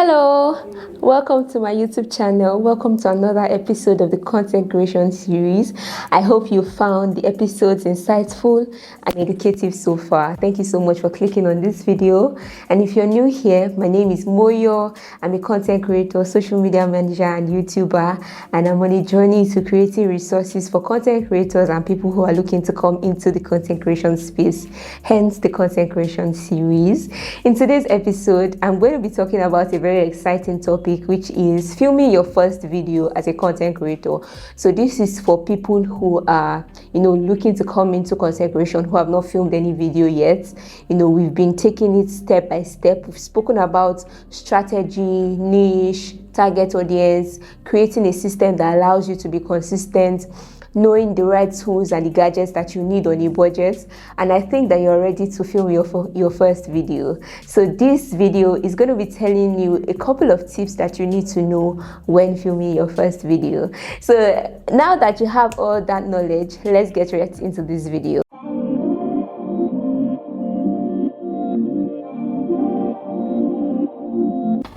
Hello, welcome to my YouTube channel. Welcome to another episode of the content creation series. I hope you found the episodes insightful and educative so far. Thank you so much for clicking on this video. And if you're new here, my name is Moyo. I'm a content creator, social media manager, and YouTuber, and I'm on a journey to creating resources for content creators and people who are looking to come into the content creation space, hence the content creation series. In today's episode, I'm going to be talking about a very exciting topic, which is filming your first video as a content creator. So this is for people who are looking to come into content creation, who have not filmed any video yet. We've been taking it step by step. We've spoken about strategy, niche, target audience, creating a system that allows you to be consistent, knowing the right tools and the gadgets that you need on a budget. And I think that you're ready to film your first video. So this video is going to be telling you a couple of tips that you need to know when filming your first video. So now that you have all that knowledge, let's get right into this video.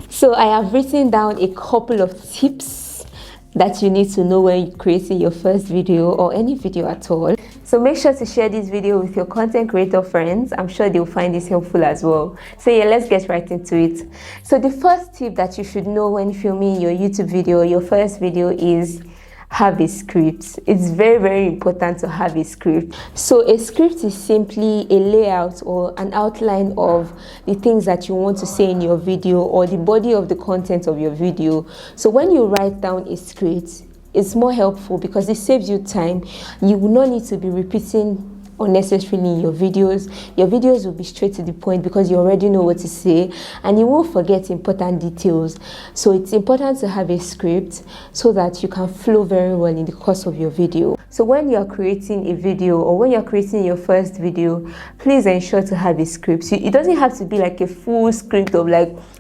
So I have written down a couple of tips that you need to know when you're creating your first video or any video at all. So make sure to share this video with your content creator friends. I'm sure they'll find this helpful as well. So yeah, let's get right into it. So the first tip that you should know when filming your YouTube video, your first video, is have a script. It's very, very important to have a script. So a script is simply a layout or an outline of the things that you want to say in your video or the body of the content of your video. So when you write down a script, it's more helpful because it saves you time. You will not need to be repeating unnecessarily in your videos. Your videos will be straight to the point because you already know what to say, and you won't forget important details. So it's important to have a script so that you can flow very well in the course of your video. So when you're creating a video or when you're creating your first video, please ensure to have a script. It doesn't have to be like a full script of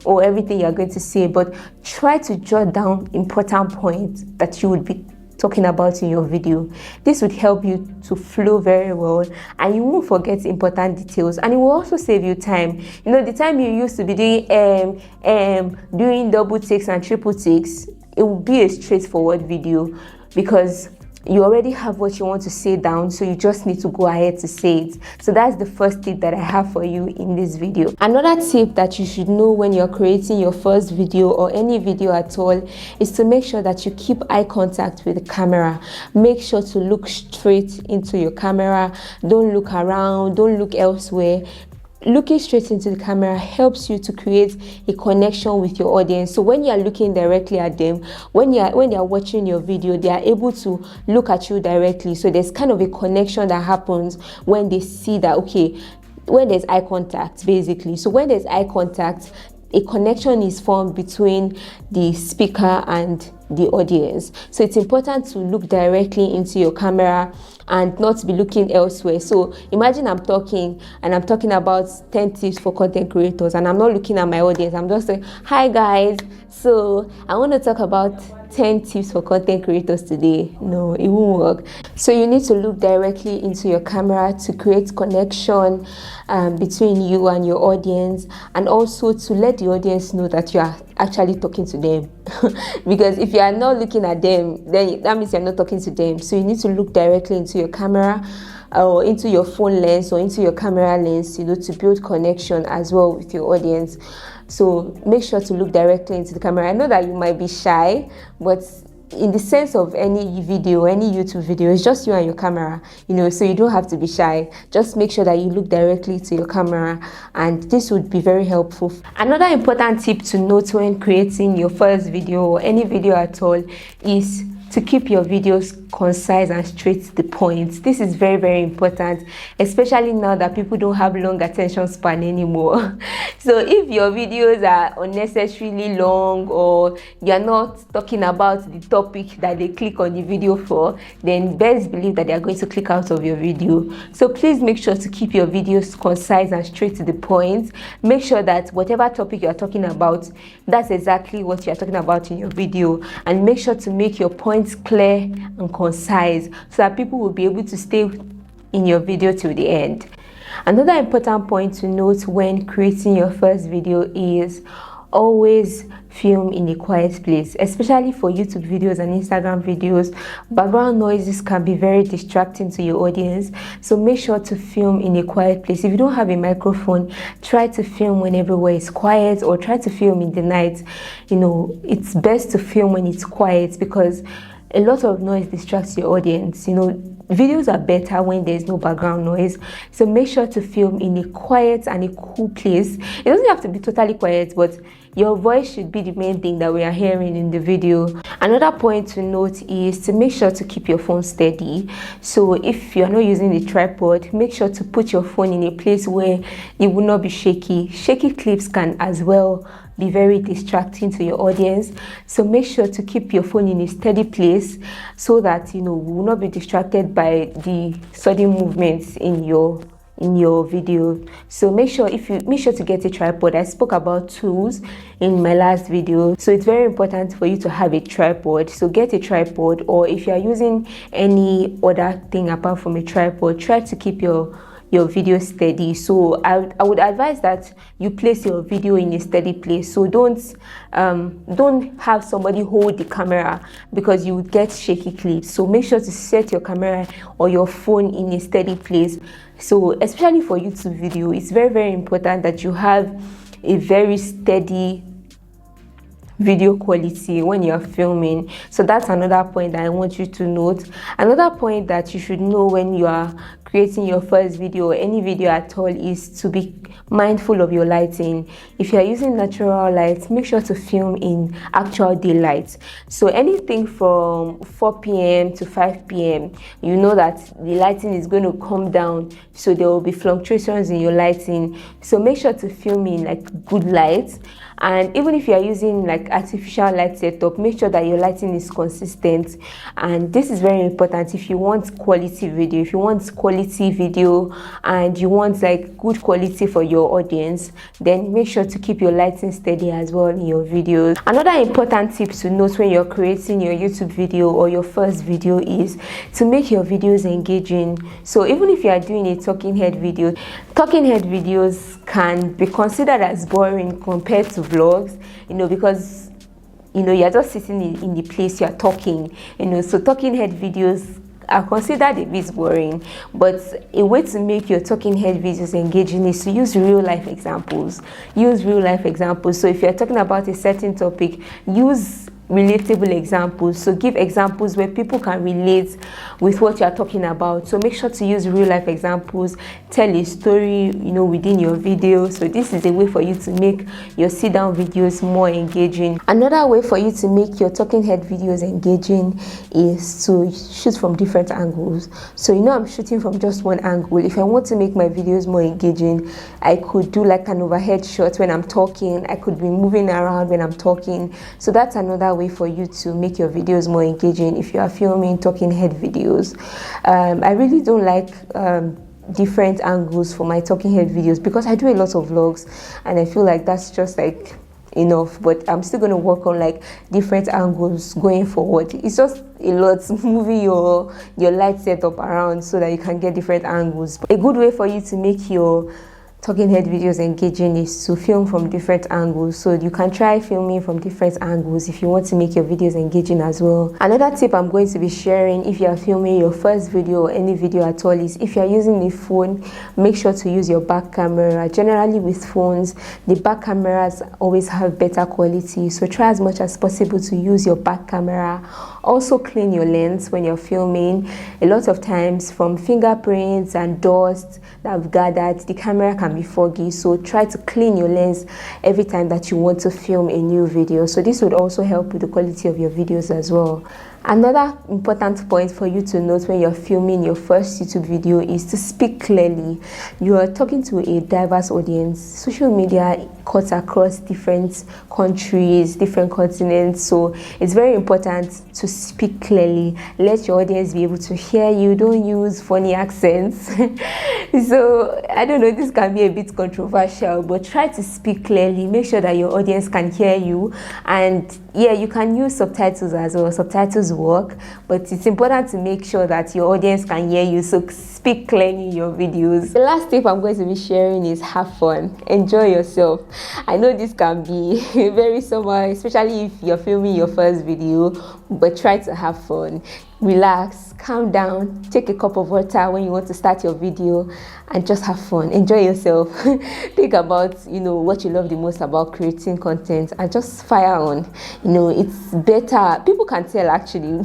everything you're going to say, but try to jot down important points that you would be talking about in your video. This would help you to flow very well, and you won't forget important details, and it will also save you time. The time you used to be doing double takes and triple takes, it will be a straightforward video because you already have what you want to say down, so you just need to go ahead to say it. So that's the first tip that I have for you in this video. Another tip that you should know when you're creating your first video or any video at all is to make sure that you keep eye contact with the camera. Make sure to look straight into your camera. Don't look around, don't look elsewhere. Looking straight into the camera helps you to create a connection with your audience. So when you're looking directly at them, when they're watching your video, they are able to look at you directly. So there's kind of a connection that happens when they see that, okay, when there's eye contact, basically. So when there's eye contact, a connection is formed between the speaker and the audience. So it's important to look directly into your camera and not be looking elsewhere. So imagine I'm talking about 10 tips for content creators, and I'm not looking at my audience. I'm just saying, hi guys, so I want to talk about 10 tips for content creators today. No, it won't work. So you need to look directly into your camera to create connection between you and your audience, and also to let the audience know that you are actually talking to them. Because if you are not looking at them, then that means you're not talking to them. So you need to look directly into your camera or into your phone lens or into your camera lens, to build connection as well with your audience. So make sure to look directly into the camera. I know that you might be shy, but in the sense of any video, any YouTube video, it's just you and your camera, so you don't have to be shy. Just make sure that you look directly to your camera, and this would be very helpful. Another important tip to note when creating your first video or any video at all is to keep your videos concise and straight to the point. This is very, very important, especially now that people don't have long attention span anymore. So if your videos are unnecessarily long or you're not talking about the topic that they click on the video for, then best believe that they are going to click out of your video. So please make sure to keep your videos concise and straight to the point. Make sure that whatever topic you're talking about, that's exactly what you're talking about in your video, and make sure to make your points clear and concise so that people will be able to stay in your video till the end. Another important point to note when creating your first video is always film in a quiet place, especially for YouTube videos and Instagram videos. Background noises can be very distracting to your audience, so make sure to film in a quiet place. If you don't have a microphone, try to film when everywhere is quiet, or try to film in the night. It's best to film when it's quiet, because a lot of noise distracts your audience. Videos are better when there's no background noise, so make sure to film in a quiet and a cool place. It doesn't have to be totally quiet, but your voice should be the main thing that we are hearing in the video. Another point to note is to make sure to keep your phone steady. So if you're not using a tripod, make sure to put your phone in a place where it will not be shaky. Shaky clips can as well be very distracting to your audience, so make sure to keep your phone in a steady place so that we will not be distracted by the sudden movements in your video. So make sure to get a tripod. I spoke about tools in my last video, so it's very important for you to have a tripod. So get a tripod, or if you are using any other thing apart from a tripod, try to keep your video steady. So I would advise that you place your video in a steady place. So don't have somebody hold the camera, because you would get shaky clips. So make sure to set your camera or your phone in a steady place. So especially for YouTube video, it's very, very important that you have a very steady video quality when you're filming. So that's another point that I want you to note. Another point that you should know when you are creating your first video or any video at all is to be mindful of your lighting. If you are using natural light, make sure to film in actual daylight. So anything from 4 p.m. to 5 p.m, you know that the lighting is going to come down, so there will be fluctuations in your lighting. So make sure to film in like good light. And even if you are using like artificial light setup, make sure that your lighting is consistent. And this is very important if you want quality video. If you want quality video and you want like good quality for your audience, then make sure to keep your lighting steady as well in your videos. Another important tip to note when you're creating your YouTube video or your first video is to make your videos engaging. So even if you are doing a talking head video, talking head videos can be considered as boring compared to vlogs, because you're just sitting in the place you're talking, so talking head videos are considered a bit boring. But a way to make your talking head videos engaging is to use real life examples. So if you're talking about a certain topic, use relatable examples. So give examples where people can relate with what you are talking about. So make sure to use real life examples. Tell a story within your video. So this is a way for you to make your sit down videos more engaging. Another way for you to make your talking head videos engaging is to shoot from different angles. So I'm shooting from just one angle. If I want to make my videos more engaging, I could do like an overhead shot when I'm talking. I could be moving around when I'm talking. So that's another way for you to make your videos more engaging if you are filming talking head videos. I really don't like different angles for my talking head videos, because I do a lot of vlogs and I feel like that's just like enough. But I'm still going to work on like different angles going forward. It's just a lot moving your light setup around so that you can get different angles. But a good way for you to make your talking head videos engaging is to film from different angles. So you can try filming from different angles if you want to make your videos engaging as well. Another tip I'm going to be sharing if you are filming your first video or any video at all is, if you are using a phone, make sure to use your back camera. Generally with phones, the back cameras always have better quality, so try as much as possible to use your back camera. Also clean your lens when you're filming. A lot of times from fingerprints and dust that have gathered, the camera can be foggy, so try to clean your lens every time that you want to film a new video. So this would also help with the quality of your videos as well. Another important point for you to note when you're filming your first YouTube video is to speak clearly. You are talking to a diverse audience. Social media cuts across different countries, different continents, so it's very important to speak clearly. Let your audience be able to hear you. Don't use funny accents. So I don't know, this can be a bit controversial, but try to speak clearly. Make sure that your audience can hear you. And yeah, you can use subtitles as well. Subtitles work, but it's important to make sure that your audience can hear you, so speak clearly in your videos. The last tip I'm going to be sharing is have fun. Enjoy yourself. I know this can be very sober, especially if you're filming your first video, but try to have fun. Relax, calm down, take a cup of water when you want to start your video, and just have fun. Enjoy yourself. Think about what you love the most about creating content, and just fire on. It's better. People can tell, actually.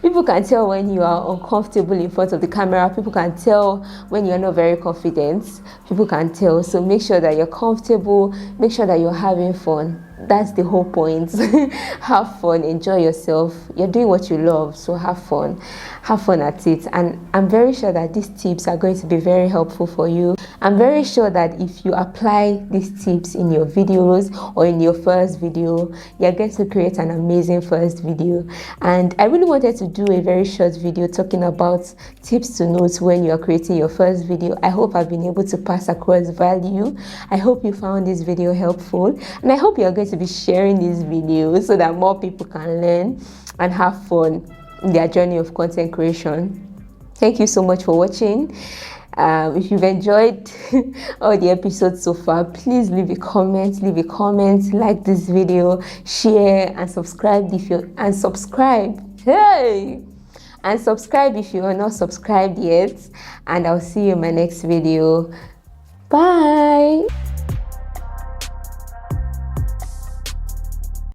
People can tell when you are uncomfortable in front of the camera. People can tell when you're not very confident. People can tell. So make sure that you're comfortable, make sure that you're having fun. That's the whole point. Have fun, enjoy yourself. You're doing what you love, so have fun at it. And I'm very sure that these tips are going to be very helpful for you. I'm very sure that if you apply these tips in your videos or in your first video, you're going to create an amazing first video. And I really wanted to do a very short video talking about tips to note when you are creating your first video. I hope I've been able to pass across value. I hope you found this video helpful, and I hope you're going to be sharing this video so that more people can learn and have fun in their journey of content creation. Thank you so much for watching. If you've enjoyed all the episodes so far, please leave a comment, like this video, share, and subscribe if you subscribe if you are not subscribed yet. And I'll see you in my next video. Bye.